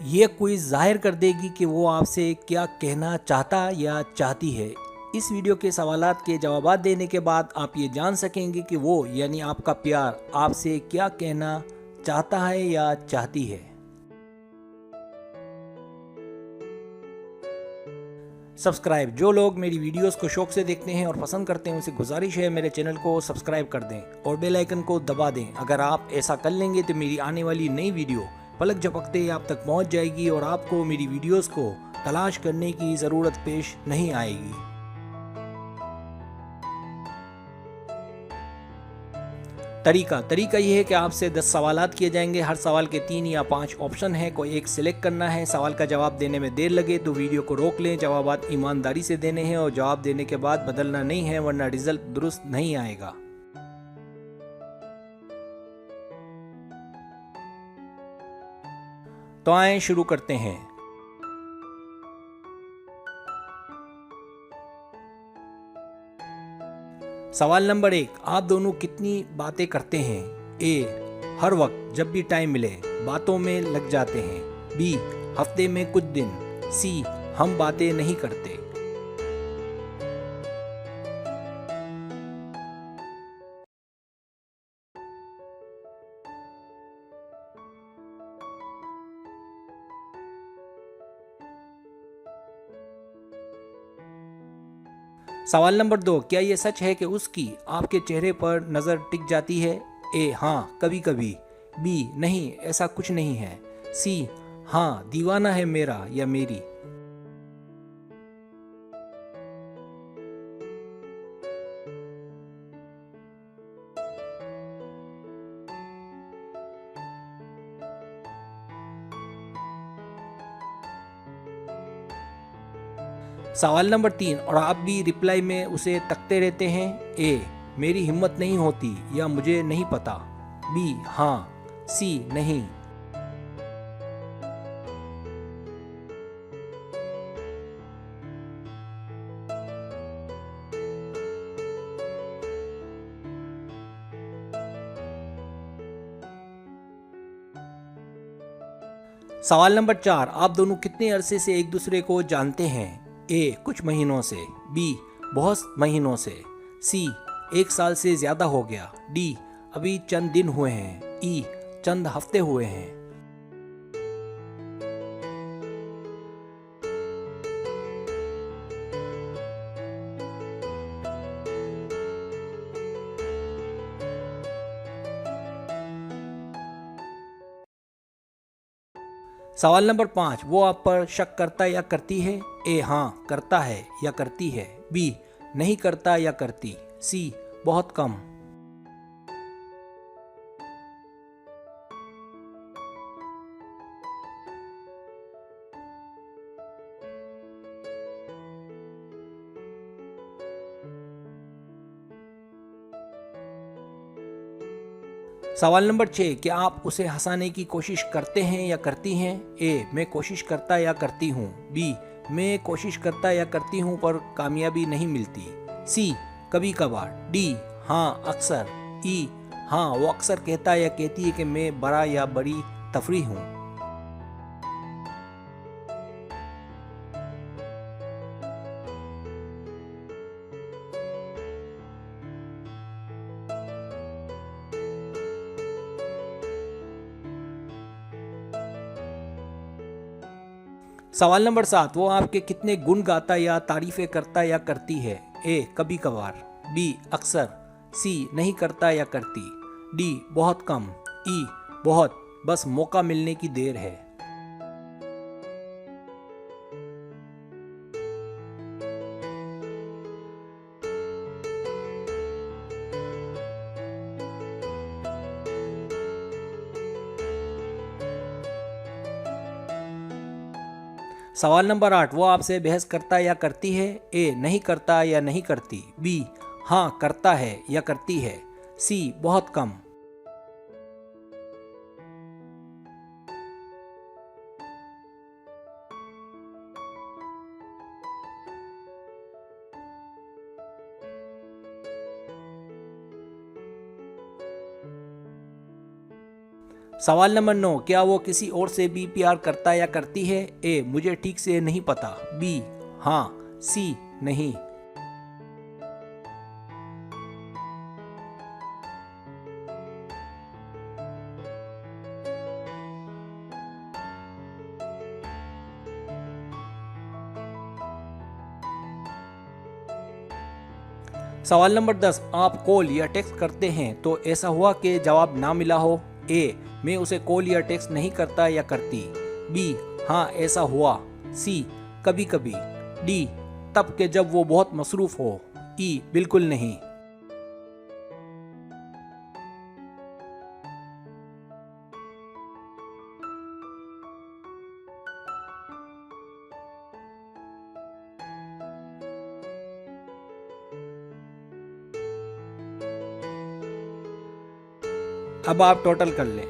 ये क्विज जाहिर कर देगी कि वो आपसे क्या कहना चाहता या चाहती है। इस वीडियो के सवालात के जवाब देने के बाद आप ये जान सकेंगे कि वो यानी आपका प्यार आपसे क्या कहना चाहता है या चाहती है। सब्सक्राइब, जो लोग मेरी वीडियोस को शौक से देखते हैं और पसंद करते हैं उनसे गुजारिश है मेरे चैनल को सब्सक्राइब कर दें और बेल आइकन को दबा दें। अगर आप ऐसा कर लेंगे तो मेरी आने वाली नई वीडियो पलक झपकते ही आप तक पहुंच जाएगी और आपको मेरी वीडियोस को तलाश करने की ज़रूरत पेश नहीं आएगी। तरीका ये है कि आपसे 10 सवालात किए जाएंगे। हर सवाल के 3 या 5 ऑप्शन है, कोई एक सिलेक्ट करना है। सवाल का जवाब देने में देर लगे तो वीडियो को रोक लें। जवाबात ईमानदारी से देने हैं और जवाब देने के बाद बदलना नहीं है, वरना रिजल्ट दुरुस्त नहीं आएगा। तो आए शुरू करते हैं। सवाल नंबर 1, आप दोनों कितनी बातें करते हैं? ए, हर वक्त जब भी टाइम मिले बातों में लग जाते हैं। बी, हफ्ते में कुछ दिन। सी, हम बातें नहीं करते। सवाल नंबर 2, क्या ये सच है कि उसकी आपके चेहरे पर नज़र टिक जाती है? ए, हाँ कभी कभी। बी, नहीं ऐसा कुछ नहीं है। सी, हाँ दीवाना है मेरा या मेरी। सवाल नंबर 3, और आप भी रिप्लाई में उसे तकते रहते हैं? ए, मेरी हिम्मत नहीं होती या मुझे नहीं पता। बी, हाँ। सी, नहीं। सवाल नंबर 4, आप दोनों कितने अरसे से एक दूसरे को जानते हैं? ए, कुछ महीनों से। बी, बहुत महीनों से। सी, 1 साल से ज़्यादा हो गया। डी, अभी चंद दिन हुए हैं। ई, चंद हफ्ते हुए हैं। सवाल नंबर 5, वो आप पर शक करता या करती है? ए, हाँ करता है या करती है। बी, नहीं करता या करती। सी, बहुत कम। सवाल नंबर 6, क्या आप उसे हंसाने की कोशिश करते हैं या करती हैं? ए, मैं कोशिश करता या करती हूँ। बी, मैं कोशिश करता या करती हूँ पर कामयाबी नहीं मिलती। सी, कभी कभार। डी, हाँ अक्सर। ई, हाँ वो अक्सर कहता या कहती है कि मैं बड़ा या बड़ी तफरीह हूँ। सवाल नंबर 7, वो आपके कितने गुण गाता या तारीफें करता या करती है? ए, कभी कभार। बी, अक्सर। सी, नहीं करता या करती। डी, बहुत कम। ई, बहुत, बस मौका मिलने की देर है। सवाल नंबर 8, वो आपसे बहस करता या करती है? ए, नहीं करता या नहीं करती। बी, हाँ करता है या करती है। सी, बहुत कम। सवाल नंबर 9, क्या वो किसी और से भी प्यार करता या करती है? ए, मुझे ठीक से नहीं पता। बी, हाँ। सी, नहीं। सवाल नंबर 10, आप कॉल या टेक्स्ट करते हैं तो ऐसा हुआ कि जवाब ना मिला हो? ए, मैं उसे कॉल या टेक्स्ट नहीं करता या करती। बी, हाँ ऐसा हुआ। सी, कभी कभी। डी, तब के जब वो बहुत मसरूफ हो। ई, बिल्कुल नहीं। अब आप टोटल कर लें।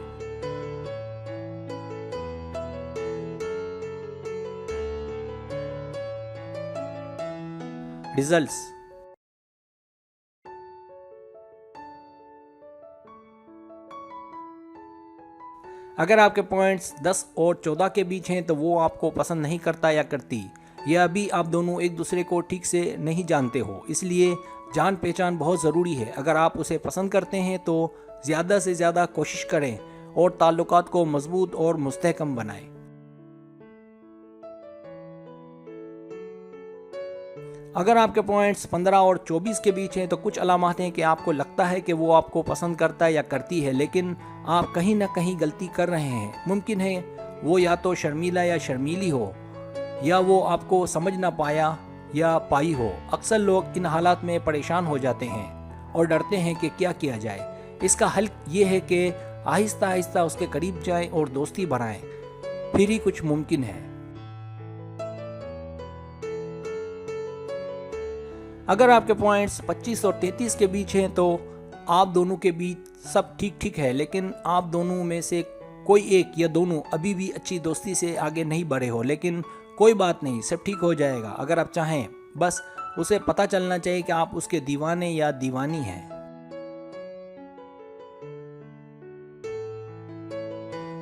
रिजल्ट्स। अगर आपके पॉइंट्स 10 और 14 के बीच हैं तो वो आपको पसंद नहीं करता या करती। यह अभी आप दोनों एक दूसरे को ठीक से नहीं जानते हो, इसलिए जान पहचान बहुत ज़रूरी है। अगर आप उसे पसंद करते हैं तो ज़्यादा से ज़्यादा कोशिश करें और ताल्लुकात को मजबूत और मुस्तहकम बनाएं। अगर आपके पॉइंट्स 15 और 24 के बीच हैं तो कुछ अलामत हैं कि आपको लगता है कि वो आपको पसंद करता है या करती है, लेकिन आप कहीं ना कहीं गलती कर रहे हैं। मुमकिन है वो या तो शर्मीला या शर्मीली हो, या वो आपको समझ ना पाया या पाई हो। अक्सर लोग इन हालात में परेशान हो जाते हैं और डरते हैं कि क्या किया जाए। इसका हल ये है कि आहिस्ता आहिस्ता उसके करीब जाएं और दोस्ती बढ़ाएं, फिर ही कुछ मुमकिन है। अगर आपके पॉइंट्स 25 और 33 के बीच हैं तो आप दोनों के बीच सब ठीक ठीक है, लेकिन आप दोनों में से कोई एक या दोनों अभी भी अच्छी दोस्ती से आगे नहीं बढ़े हो। लेकिन कोई बात नहीं, सब ठीक हो जाएगा अगर आप चाहें। बस उसे पता चलना चाहिए कि आप उसके दीवाने या दीवानी हैं।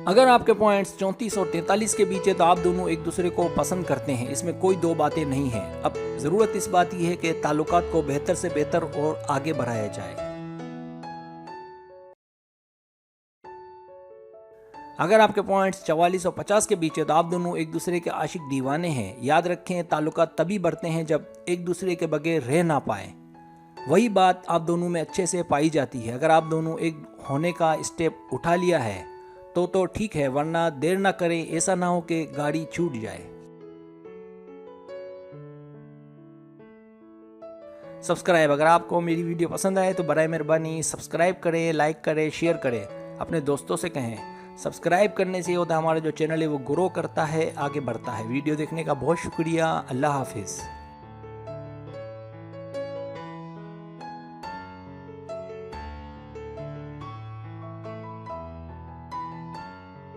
अगर आपके पॉइंट्स 34 और 43 के बीच है तो आप दोनों एक दूसरे को पसंद करते हैं, इसमें कोई दो बातें नहीं हैं। अब ज़रूरत इस बात की है कि ताल्लुकात को बेहतर से बेहतर और आगे बढ़ाया जाए। अगर आपके पॉइंट्स 44 और 50 के बीच है तो आप दोनों एक दूसरे के आशिक दीवाने हैं। याद रखें, ताल्लुकात तभी बढ़ते हैं जब एक दूसरे के बगैर रह ना पाए। वही बात आप दोनों में अच्छे से पाई जाती है। अगर आप दोनों एक होने का स्टेप उठा लिया है तो ठीक है, वरना देर ना करें, ऐसा ना हो कि गाड़ी छूट जाए। सब्सक्राइब, अगर आपको मेरी वीडियो पसंद आए तो बराए मेहरबानी सब्सक्राइब करें, लाइक करें, शेयर करें, अपने दोस्तों से कहें। सब्सक्राइब करने से होता है हमारा जो चैनल है वो ग्रो करता है, आगे बढ़ता है। वीडियो देखने का बहुत शुक्रिया। अल्लाह हाफिज़।